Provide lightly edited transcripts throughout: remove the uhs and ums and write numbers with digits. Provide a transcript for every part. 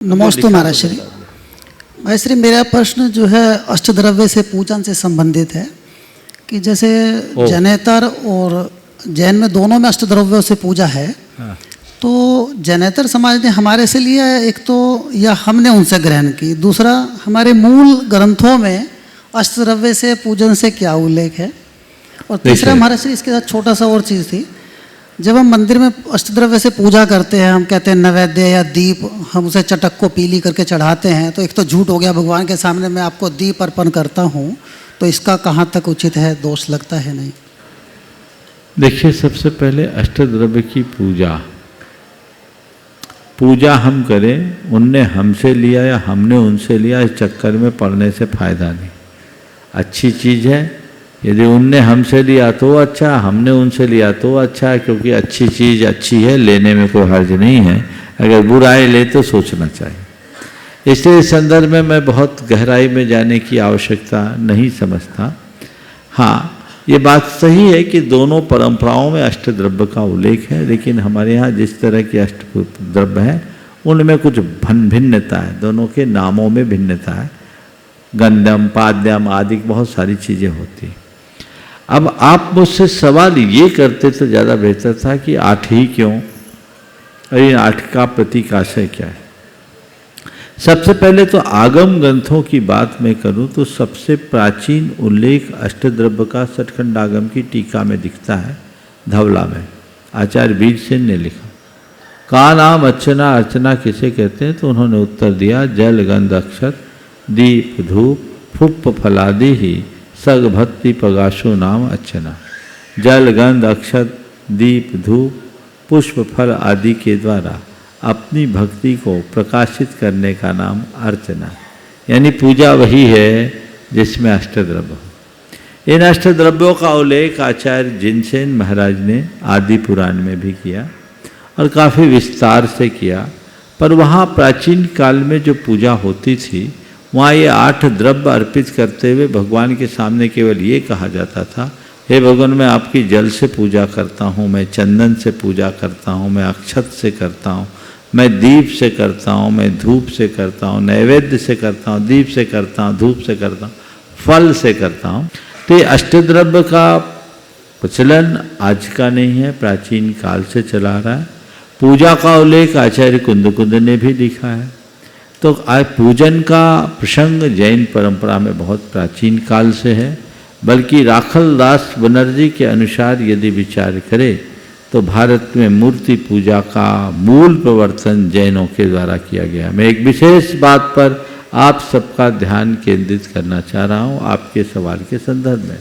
नमोस्तु महाराज श्री। महाराज श्री, मेरा प्रश्न जो है अष्टद्रव्य से पूजन से संबंधित है कि जैसे जैनेतर और जैन में दोनों में अष्टद्रव्यों से पूजा है। हाँ। तो जैनेतर समाज ने हमारे से लिया है एक तो, या हमने उनसे ग्रहण की, दूसरा हमारे मूल ग्रंथों में अष्टद्रव्य से पूजन से क्या उल्लेख है, और तीसरा महाराज श्री इसके साथ छोटा सा और चीज़ थी। जब हम मंदिर में अष्टद्रव्य से पूजा करते हैं, हम कहते हैं नैवेद्य या दीप, हम उसे चटक को पीली करके चढ़ाते हैं, तो एक तो झूठ हो गया, भगवान के सामने मैं आपको दीप अर्पण करता हूँ, तो इसका कहाँ तक उचित है, दोष लगता है नहीं? देखिए, सबसे पहले अष्टद्रव्य की पूजा हम करें, उनने हमसे लिया या हमने उनसे लिया, इस चक्कर में पड़ने से फायदा नहीं। अच्छी चीज़ है, यदि उनने हमसे लिया तो अच्छा, हमने उनसे लिया तो अच्छा है, क्योंकि अच्छी चीज़ अच्छी है, लेने में कोई हर्ज नहीं है। अगर बुराई ले तो सोचना चाहिए। इसलिए इस संदर्भ में मैं बहुत गहराई में जाने की आवश्यकता नहीं समझता। हाँ, ये बात सही है कि दोनों परंपराओं में अष्टद्रव्य का उल्लेख है, लेकिन हमारे यहाँ जिस तरह के अष्टद्रव्य हैं उनमें कुछ भिन्नता है, दोनों के नामों में भिन्नता है। गंधम, पाद्यम आदि बहुत सारी चीज़ें होती हैं। अब आप मुझसे सवाल ये करते तो ज़्यादा बेहतर था कि 8 ही क्यों, अरे 8 का प्रतीकाशय क्या है। सबसे पहले तो आगम ग्रंथों की बात मैं करूं तो सबसे प्राचीन उल्लेख अष्टद्रव्य का सठखंडागम की टीका में दिखता है, धवला में। आचार्य वीरसेन ने लिखा, का नाम अर्चना, अर्चना किसे कहते हैं? तो उन्होंने उत्तर दिया, जल गंध अक्षत दीप धूप फुप्प फलादि ही सग भक्ति पगाशो नाम अर्चना। जल गंध अक्षत दीप धूप पुष्प फल आदि के द्वारा अपनी भक्ति को प्रकाशित करने का नाम अर्चना, यानी पूजा वही है जिसमें अष्टद्रव्य हो। इन अष्टद्रव्यों का उल्लेख आचार्य जिनसेन महाराज ने आदि पुराण में भी किया और काफ़ी विस्तार से किया। पर वहाँ प्राचीन काल में जो पूजा होती थी, वहाँ ये 8 द्रव्य अर्पित करते हुए भगवान के सामने केवल ये कहा जाता था, हे भगवान, मैं आपकी जल से पूजा करता हूँ, मैं चंदन से पूजा करता हूँ, मैं अक्षत से करता हूँ, मैं दीप से करता हूँ, मैं धूप से करता हूँ, नैवेद्य से करता हूँ, दीप से करता हूँ, धूप से करता हूँ, फल से करता हूँ। तो ये अष्टद्रव्य का प्रचलन आज का नहीं है, प्राचीन काल से चला रहा है। पूजा का उल्लेख आचार्य कुंद ने भी लिखा है। तो आज पूजन का प्रसंग जैन परंपरा में बहुत प्राचीन काल से है। बल्कि राखल दास बनर्जी के अनुसार यदि विचार करें तो भारत में मूर्ति पूजा का मूल प्रवर्तन जैनों के द्वारा किया गया। मैं एक विशेष बात पर आप सबका ध्यान केंद्रित करना चाह रहा हूँ आपके सवाल के संदर्भ में।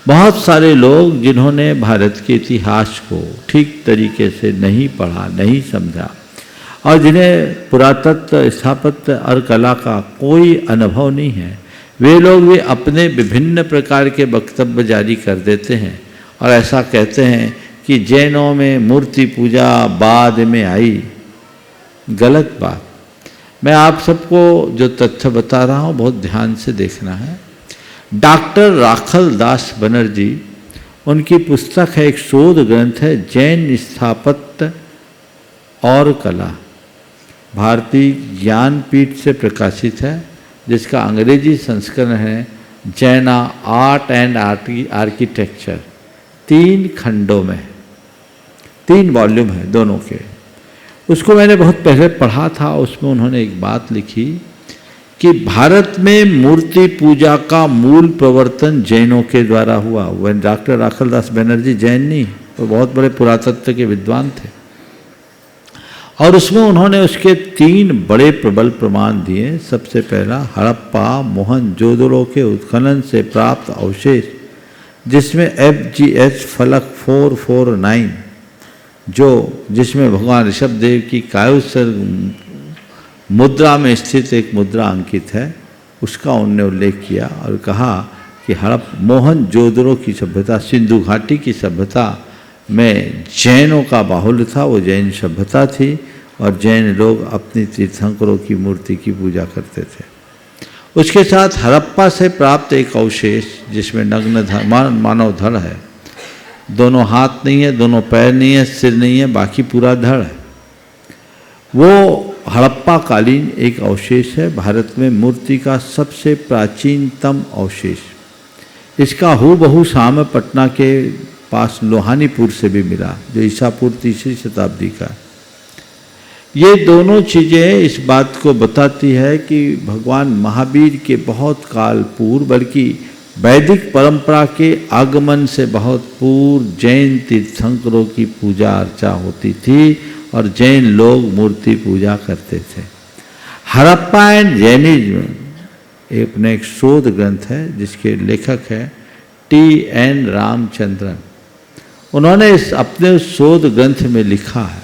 बहुत सारे लोग जिन्होंने भारत के इतिहास को ठीक तरीके से नहीं पढ़ा, नहीं समझा, और जिन्हें पुरातत्व, स्थापत्य और कला का कोई अनुभव नहीं है, वे अपने विभिन्न प्रकार के वक्तव्य जारी कर देते हैं और ऐसा कहते हैं कि जैनों में मूर्ति पूजा बाद में आई। गलत बात। मैं आप सबको जो तथ्य बता रहा हूँ बहुत ध्यान से देखना है। डॉक्टर राखल दास बनर्जी, उनकी पुस्तक है, एक शोध ग्रंथ है, जैन स्थापत्य और कला, भारतीय ज्ञानपीठ से प्रकाशित है, जिसका अंग्रेजी संस्करण है जैना आर्ट एंड आर्किटेक्चर। 3 खंडों में 3 वॉल्यूम है दोनों के। उसको मैंने बहुत पहले पढ़ा था। उसमें उन्होंने एक बात लिखी कि भारत में मूर्ति पूजा का मूल प्रवर्तन जैनों के द्वारा हुआ। वह डॉक्टर राखल दास बनर्जी जैन नहीं, वो बहुत बड़े पुरातत्व के विद्वान थे। और उसमें उन्होंने उसके 3 बड़े प्रबल प्रमाण दिए। सबसे पहला, हड़प्पा मोहनजोदड़ो के उत्खनन से प्राप्त अवशेष, जिसमें FGH फलक 449 जिसमें भगवान ऋषभदेव की कायुत्सर मुद्रा में स्थित एक मुद्रा अंकित है, उसका उन्होंने उल्लेख किया और कहा कि मोहनजोदड़ो की सभ्यता, सिंधु घाटी की सभ्यता में जैनों का बाहुल्य था, वो जैन सभ्यता थी और जैन लोग अपनी तीर्थंकरों की मूर्ति की पूजा करते थे। उसके साथ हड़प्पा से प्राप्त एक अवशेष जिसमें नग्न मानव धड़ है, दोनों हाथ नहीं है, दोनों पैर नहीं है, सिर नहीं है, बाकी पूरा धड़ है। वो हड़प्पा कालीन एक अवशेष है, भारत में मूर्ति का सबसे प्राचीनतम अवशेष। इसका हूबहू साम्य पटना के पास लोहानीपुर से भी मिला, जो ईसा पूर्व 3री शताब्दी का। ये दोनों चीज़ें इस बात को बताती है कि भगवान महावीर के बहुत काल पूर्व, बल्कि वैदिक परंपरा के आगमन से बहुत पूर्व जैन तीर्थंकरों की पूजा अर्चा होती थी और जैन लोग मूर्ति पूजा करते थे। हड़प्पा एंड जैनिज्म अपने एक शोध ग्रंथ है जिसके लेखक है T.N. रामचंद्रन। उन्होंने इस अपने शोध ग्रंथ में लिखा है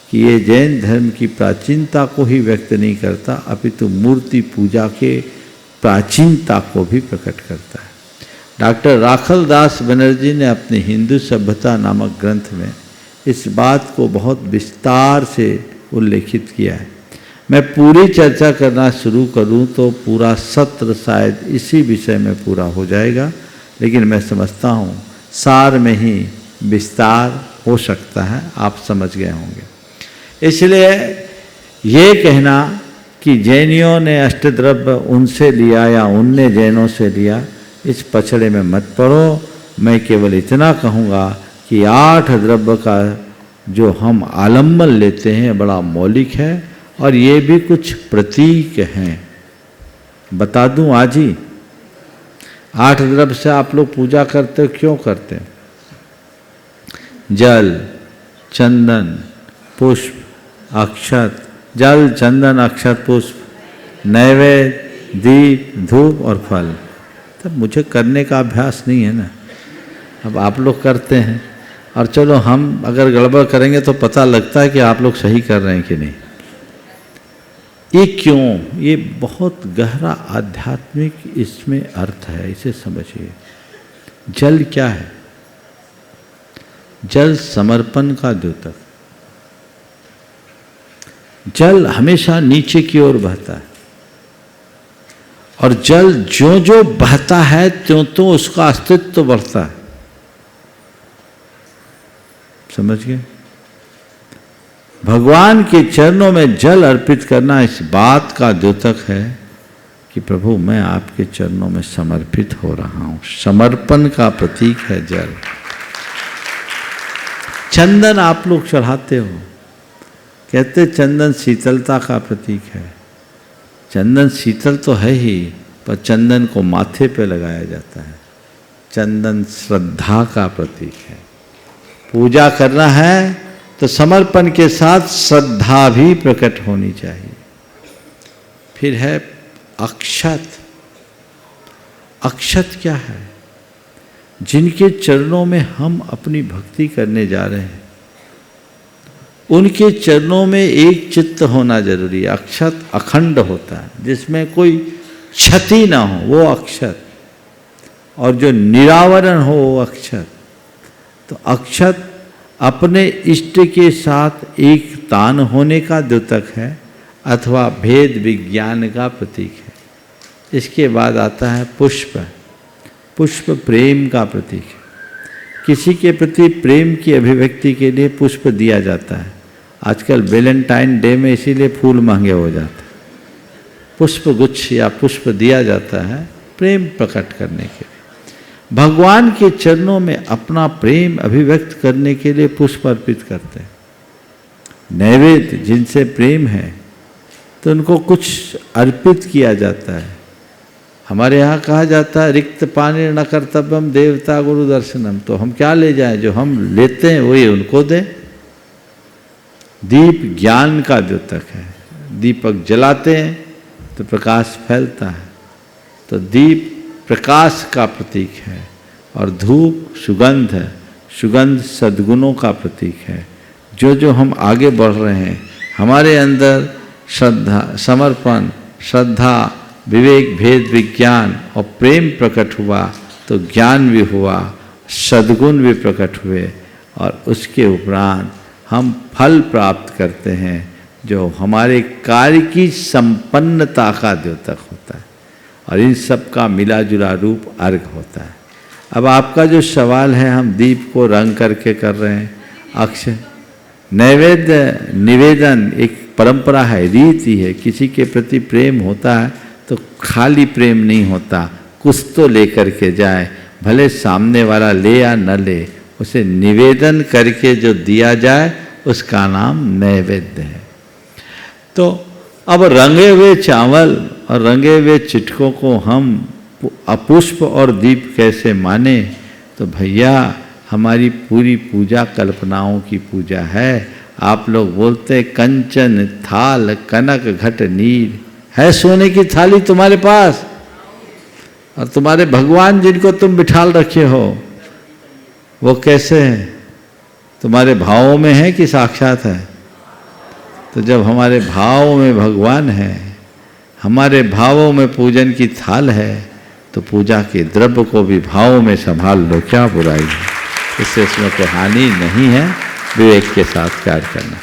कि ये जैन धर्म की प्राचीनता को ही व्यक्त नहीं करता, अपितु मूर्ति पूजा के प्राचीनता को भी प्रकट करता है। डॉक्टर राखल दास बनर्जी ने अपने हिंदू सभ्यता नामक ग्रंथ में इस बात को बहुत विस्तार से उल्लेखित किया है। मैं पूरी चर्चा करना शुरू करूं तो पूरा सत्र शायद इसी विषय में पूरा हो जाएगा, लेकिन मैं समझता हूं सार में ही विस्तार हो सकता है, आप समझ गए होंगे। इसलिए ये कहना कि जैनियों ने अष्टद्रव्य उनसे लिया या उनने जैनों से लिया, इस पछड़े में मत पड़ो। मैं केवल इतना कहूँगा कि 8 द्रव्य का जो हम आलम्बन लेते हैं बड़ा मौलिक है और ये भी कुछ प्रतीक हैं। बता दूं आज ही, 8 द्रव्य से आप लोग पूजा करते हो, क्यों करते हैं? जल, चंदन, पुष्प, अक्षत, जल, चंदन, अक्षत, पुष्प, नैवेद्य, दीप, धूप और फल। तब मुझे करने का अभ्यास नहीं है ना, अब आप लोग करते हैं और चलो हम अगर गड़बड़ करेंगे तो पता लगता है कि आप लोग सही कर रहे हैं कि नहीं। ये क्यों? ये बहुत गहरा आध्यात्मिक इसमें अर्थ है, इसे समझिए। जल क्या है? जल समर्पण का द्योतक। जल हमेशा नीचे की ओर बहता है और जल जो जो बहता है त्यों तो उसका अस्तित्व तो बढ़ता है। समझ गए? भगवान के चरणों में जल अर्पित करना इस बात का द्योतक है कि प्रभु मैं आपके चरणों में समर्पित हो रहा हूं। समर्पण का प्रतीक है जल। चंदन आप लोग चढ़ाते हो, कहते चंदन शीतलता का प्रतीक है। चंदन शीतल तो है ही, पर चंदन को माथे पे लगाया जाता है। चंदन श्रद्धा का प्रतीक है। पूजा करना है तो समर्पण के साथ श्रद्धा भी प्रकट होनी चाहिए। फिर है अक्षत। अक्षत क्या है? जिनके चरणों में हम अपनी भक्ति करने जा रहे हैं उनके चरणों में एक चित्त होना जरूरी है। अक्षत अखंड होता है, जिसमें कोई क्षति ना हो, वो अक्षत। और जो निरावरण हो वो अक्षत। तो अक्षत अपने इष्ट के साथ एक तान होने का द्योतक है अथवा भेद विज्ञान का प्रतीक है। इसके बाद आता है पुष्प। पुष्प प्रेम का प्रतीक है। किसी के प्रति प्रेम की अभिव्यक्ति के लिए पुष्प दिया जाता है। आजकल वैलेंटाइन डे में इसीलिए फूल महंगे हो जाते हैं। पुष्प गुच्छ या पुष्प दिया जाता है प्रेम प्रकट करने के लिए। भगवान के चरणों में अपना प्रेम अभिव्यक्त करने के लिए पुष्प अर्पित करते हैं। नैवेद्य जिनसे प्रेम है तो उनको कुछ अर्पित किया जाता है। हमारे यहाँ कहा जाता है रिक्त पानी न कर्तव्यम देवता गुरु दर्शनम। तो हम क्या ले जाएं? जो हम लेते हैं वही उनको दें। दीप ज्ञान का द्योतक है। दीपक जलाते हैं तो प्रकाश फैलता है, तो दीप प्रकाश का प्रतीक है। और धूप सुगंध है। सुगंध सद्गुणों का प्रतीक है। जो जो हम आगे बढ़ रहे हैं, हमारे अंदर श्रद्धा, समर्पण, श्रद्धा, विवेक, भेद विज्ञान और प्रेम प्रकट हुआ तो ज्ञान भी हुआ, सद्गुण भी प्रकट हुए और उसके उपरांत हम फल प्राप्त करते हैं जो हमारे कार्य की संपन्नता का द्योतक होता है। और इन सब का मिला जुला रूप अर्घ होता है। अब आपका जो सवाल है, हम दीप को रंग करके कर रहे हैं। अक्षय नैवेद्य निवेदन एक परंपरा है, रीति है। किसी के प्रति प्रेम होता है तो खाली प्रेम नहीं होता, कुछ तो लेकर के जाए, भले सामने वाला ले या न ले, उसे निवेदन करके जो दिया जाए उसका नाम नैवेद्य है। तो अब रंगे हुए चावल और रंगे हुए चिटकों को हम अपुष्प और दीप कैसे माने? तो भैया हमारी पूरी पूजा कल्पनाओं की पूजा है। आप लोग बोलते कंचन थाल कनक घट नीर, है सोने की थाली तुम्हारे पास? और तुम्हारे भगवान जिनको तुम बिठाल रखे हो वो कैसे हैं? तुम्हारे भावों में है कि साक्षात है? तो जब हमारे भावों में भगवान है, हमारे भावों में पूजन की थाल है, तो पूजा के द्रव्य को भी भावों में संभाल लो, क्या बुराई है? इससे इसमें कोई हानि नहीं है, विवेक के साथ कार्य करना।